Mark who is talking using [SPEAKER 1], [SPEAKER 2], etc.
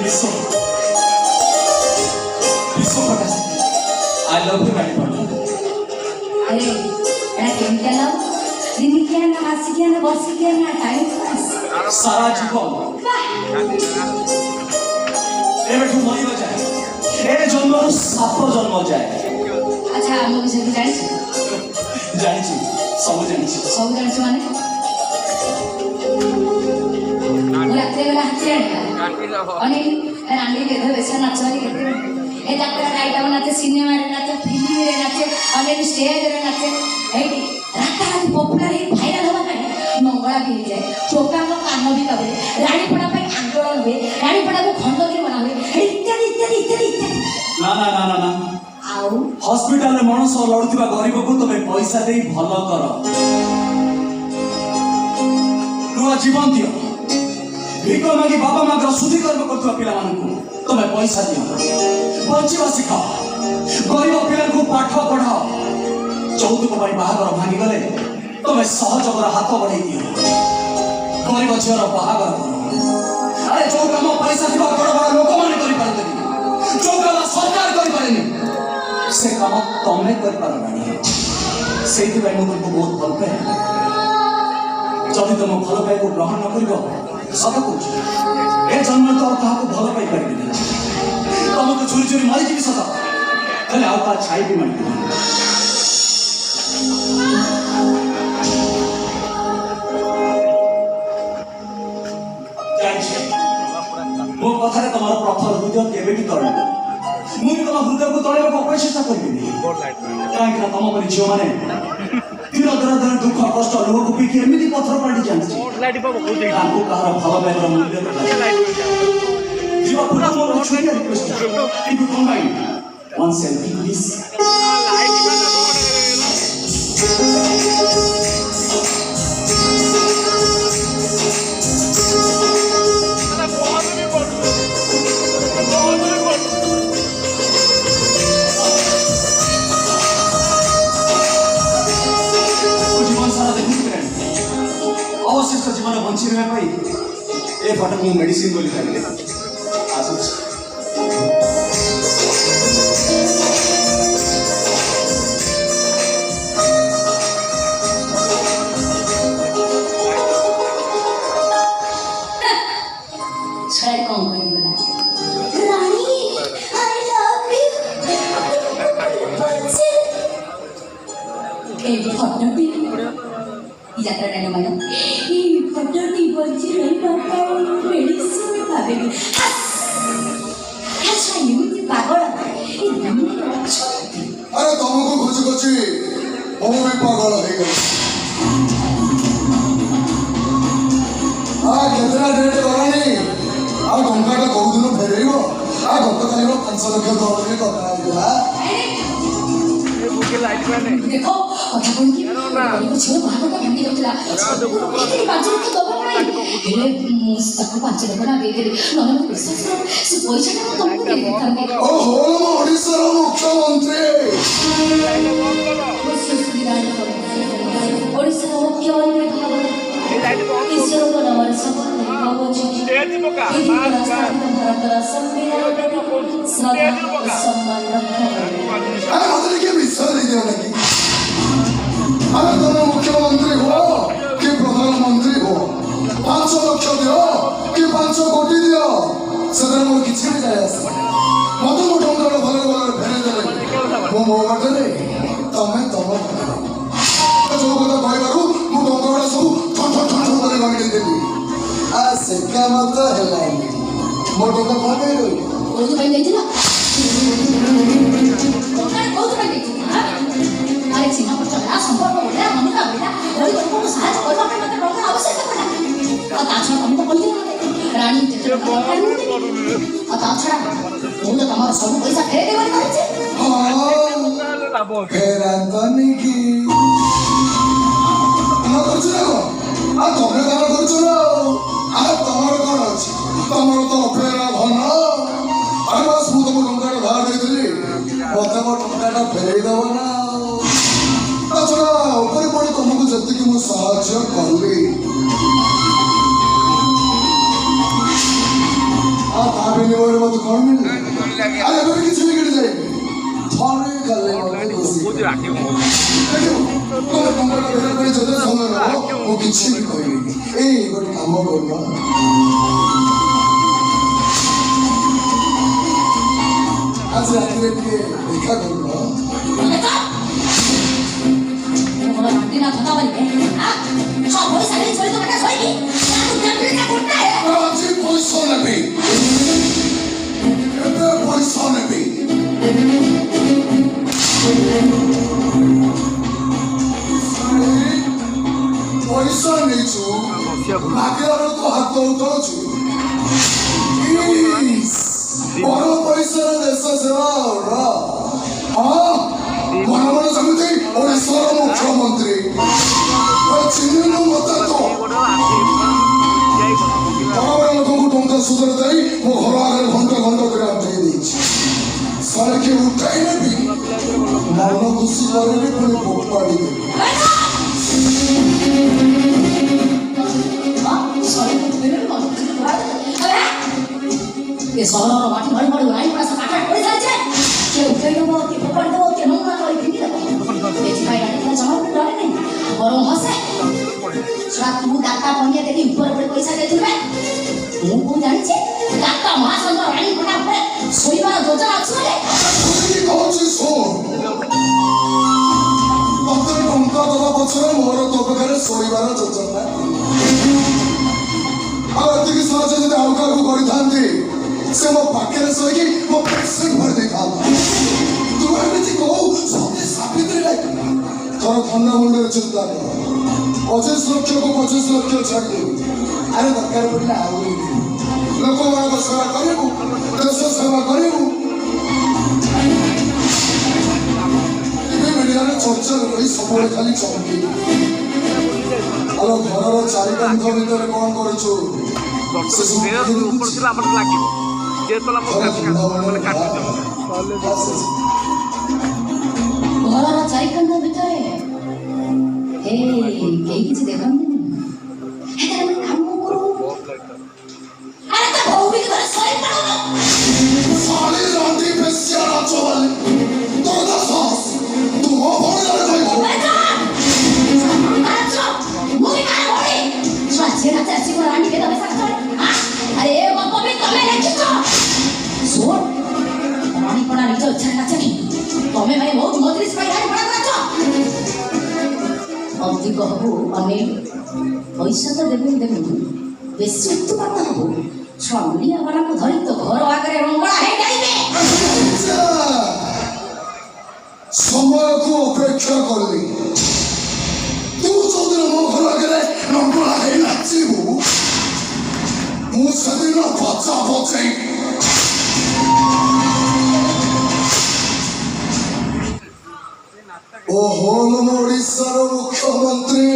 [SPEAKER 1] विश्व I love you very much.
[SPEAKER 2] अरे एना केम क्या लव दिन क्या ना हंसी क्या ना बसी क्या ना टाइम पास
[SPEAKER 1] सारा जीवन एबे तू मरी जाए ए जन्म साप जन्म जाए
[SPEAKER 2] अच्छा हम विषय की जानी सब माने रात्रि बेला हाथी आने अनिल रानी के घर वैसा नाचवारी करते ए जात्रा नाइट नाचे सिनेमा रे नाचे फिल्म रे नाचे अनिल स्टेज रे नाचे एटी राता पॉपुलर है भाइरल होबा नहीं मंगला भी जाए चोका को कान भी कबे रानी पड़ा पे आंदोलन हुए रानी पड़ा को खंडगिरी बना हुए इत्यादि इत्यादि इत्यादि इत्यादि
[SPEAKER 1] ना
[SPEAKER 2] आउ
[SPEAKER 1] हॉस्पिटल में मनुष्य लड़ुवा गरीब को तुम्हें पैसा दे भल कर नुआ जीवन दियो भिक मागी बाबा मागर सुधी कर्म करथुवा पिला मानकु तुम्हें पैसा दियो बंचिवा सिखाओ गरीब पिला को पाठ पढ़ाओ चौदुक भाई बाहागर भांगी गले तुम्हें सहजगर हाथ बढ़ाई दियो गरीब झीर बाहागर करो अरे जो काम पैसा दिवा बड़ बड़ लोक माने करि पारते जो काम सरकार करि पारेनी से काम तमे कर पारबानी सेति भाई मु तुमको बहुत भल पाए जदि तुम भल पाए को ग्रहण न करिवो सब कुछ ए जन्म तो कहा को भल पाई पारिबे तुम तो चोरी चोरी मारी जीवी सदा तले आउ का छाई भी मारी मो कथारे तमर प्रथम हृदय केबे भी तोड़ मु भी तम हृदय को तोड़े को कोई चेष्टा करबी काहे कि तम परि झियो माने तीर दर दुख कष्ट लोक को पीके एमिति पत्थर पाटी जानछि ताको कहार भल पाइबर मूल्य जीवा पूरा मोर छोटी request if you don't mind one selfie please अवशिष्ट जीवन बंची रहा ए फटक मु मेडिसिन बोली खाइले आसुच
[SPEAKER 2] छाई कौन कही बोला रानी आई लव यू ए फटक भी यात्रा रहने वाला ये फटर की बच्ची रही पापा मेडिसिन खावेगी अच्छा ये मुझे पागल ये दुनिया
[SPEAKER 3] अरे तुमको खोज खोजी वो भी पागल हो गई केतना डेट गलानी टंका टा कौ दिन फेरइबो गत खाली 5 लाख दरमारी कथा आइला
[SPEAKER 2] देखो कथा कोन की गरीब छे बाहर का भांगी रखला इतनी 5 लाख दबा नहीं एले ताको 5 लाख ना दे दे नने मत विश्वास करो से पैसा ना तुमको दे देता
[SPEAKER 3] ओहो ओडिसा रो मुख्यमंत्री
[SPEAKER 2] ओडिसा रो मुख्यमंत्री कहा ईश्वर को नमन सब बाबू जी भारत संविधान सम्मान रखा
[SPEAKER 3] अरे मतलब के विश्वास नहीं दिया लगी अरे तुम मुख्यमंत्री हो कि प्रधानमंत्री हो 5 लाख दियो कि 5 कोटी दियो सदर मोर किछि भी जाय आस मत मो टंका भले भले फेरे देले मो मो करले तमे तम जो কথা କହିବାରୁ ମୁଁ ଟଙ୍କାଟା ସବୁ ଠଠ କରି ଭାଙ୍ଗି ଦେଲି आ से क्या मतलब है लाइन ମୋ ଟଙ୍କା କଣ ପାଇଁ ରହିବ
[SPEAKER 2] କୋଉ ପାଇଁ ଦେଇଥିଲା କୋଉ ପାଇଁ ଦେଇଥିଲା ଆରେ ଚିହ୍ନା ପଛ ନା ସମ୍ପର୍କ ବୋଲେ ମନିକା ବୋଲେ ଓଇ ଲୋକକୁ ସାହାଯ୍ୟ କରିବା ପାଇଁ ମତେ ଟଙ୍କା ଆବଶ୍ୟକ ପଡିଲା ଆଉ ତା ଛଡା ତମେ ତ କହିଥିଲ ରାଣୀ ଆଉ ତା ଛଡା ମୁଁ ତ ତମର ସବୁ ପଇସା ଫେରେଇ ଦେବାକୁ କହିଛି
[SPEAKER 3] ହଁ ଫେରାନ୍ତନି କି ନା କରୁଛୁ ନା ଆଉ ତମେ କାମ କରୁଛୁ ନା ଆଉ ତମର କଣ ଅଛି ତମର ତ ଫେରା ଧନ ଆରେ ବାସ୍ ମୁଁ ତମ ଟଙ୍କାଟା ଧାର ଦେଇଥିଲି ମତେ ମୋ ଟଙ୍କାଟା ଫେରେଇ ଦେବ ନା ତାଛଡା ଉପରେ ପଡି ତମକୁ ଯେତିକି ମୁଁ ସାହାଯ୍ୟ କଲି ଆଉ ତା ବିନିମୟରେ ମତେ କଣ ମିଳିଲା? ଆରେ ଏବେ ବି କିଛି ବିଗିଡ଼ି ଯାଇନି। ଥରେ ଗଲେ ମତେ ଖୁସି। ଦେଖିବୁ, ତମେ ଟଙ୍କାଟା ଦେବା ପାଇଁ ଯେତେ ସମୟ ନେବ ମୁଁ କିଛି ବି କହିବିନି। ଏଇ ଗୋଟେ କାମ କରୁନ, ଆଜି ରାତିରେ ଟିକେ ଦେଖା କରୁନ। ଆଜି ପଇସା ନେବି, ଏବେ ପଇସା ନେବି। ପଇସା ନେଇଛୁ, ମାଗିଲା ବେଳକୁ ହାତ ଉଠାଉଛୁ। ବଡ଼ ପଇସାର ଦେଶ ସେବା ହଁ, ମନେ ମନେ ସେମିତି ଓଡ଼ିଶାର ମୁଖ୍ୟମନ୍ତ୍ରୀ ଚିହ୍ନିନୁ ମତେ ତ ବଡ଼ ଲୋକଙ୍କୁ ଟଙ୍କା ସୁଧରେ ଦେଇ ମୋ ଘର ଆଗରେ ଘଣ୍ଟା ଘଣ୍ଟା କରି ଅଟକେଇ ଦେଇଛି। ସାରେ କିଏ ଉଠାଇ ନେବି, ମନ ଖୁସି କରିବି, ପୁଣି ଫୋପାଡ଼ି ଦେବି।
[SPEAKER 2] ସହରର ମାଟି ଭଳି ଭଳି ନାଇଁ ପଡ଼ା କାଠ ପଡ଼ି ସାରିଛେ। କିଏ ଉଠେଇ ଦେବ, କିଏ ଫୋପାଡ଼ି ଦେବ, କିଏ ନମୁନା କରି ଫିଙ୍ଗି ଦେବ। ଏଥିପାଇଁ ରାତିରେ ଜମା ଡରେ ନାହିଁ, ବରଂ ହସେ। ଛୁଆ ତୁ ଦାତା ପନିଆ ଦେଖି ଉପରେ ଉପରେ ପଇସା ଦେଇଥିବେ। ମୁଁ କଣ ଜାଣିଛି ଦାତା ମହାସଂଘ ରାଣୀ ଘୋଡ଼ା ଉପରେ ଶୋଇବାର ଯୋଜନା ଅଛି ବୋଲି।
[SPEAKER 3] କହୁଛି ଶୁଣ, ମତେ ଟଙ୍କା ଦେବା ପଛରେ ମୋର ତୋ ପାଖରେ ଶୋଇବାର ଯୋଜନା। ଆଉ ଏତିକି ସହଜ ଯଦି ଆଉ କାହାକୁ କରିଥାନ୍ତି, ସେ ମୋ ପାଖରେ ଶୋଇକି ମୋ ପେସେଣ୍ଟ ଭରି ଦେଇଥାନ୍ତା। ତୁ ଏମିତି କହୁ ସତେ ସାବିତ୍ରୀ ଲାଗି ତୋର ଥଣ୍ଡା ମୁଣ୍ଡରେ ଚିନ୍ତା କର। 25 ଲକ୍ଷକୁ 25 ଲକ୍ଷ ଛାଡ଼ିଦେବୁ। ଆରେ ଦରକାର ପଡ଼ିଲେ ଆଉ ଲୋକମାନଙ୍କ ସେବା କରିବୁ, ଦେଶ ସେବା କରିବୁ। ଟିଭି ମିଡ଼ିଆରେ ଚର୍ଚ୍ଚାରେ ରହି ସବୁବେଳେ ଖାଲି ଚମକି। ଆଉ ଘରର ଚାରି କାନ୍ଥ ଭିତରେ କଣ କରୁଛୁ? ସେ ସବୁ
[SPEAKER 2] ଘରର ଚାରିକାନ୍ଥ ଭିତରେ କେହି କିଛି ଦେଖନ୍ତିନି। କାମ କରୁ ଆରେ ତା ବୋଉ ବି ଘରେ ଶୋଇ ପଡୁ।
[SPEAKER 3] ସାଳି ରାଣ୍ଡି ବେଶ୍ୟା ନାଚ ବାଲି ତୋର ଦା ସାହସ, ତୁ ମୋ ଭଉଣୀ ଆଡ଼େ କହିବୁ।
[SPEAKER 2] अरे बापा भी तमें देखिছো सुन रानी पड़ा निज इच्छा नाचनी तमें भाई बहुत मजलिस भाई रानी पड़ा नाच अति कहबू अनिल पैसा तो देबे बेसी उत्तम हबो छलिया वाला को धरि तो घर आगरे रंगला हे जाइबे।
[SPEAKER 3] समय को अपेक्षा करली तू जोदिन मो घर आगरे रंगला हे नाचिबू ମୁଁ ସେଦିନ ବଚା ବଚେଇ ଓହୋ ଓଡ଼ିଶାର ମୁଖ୍ୟମନ୍ତ୍ରୀ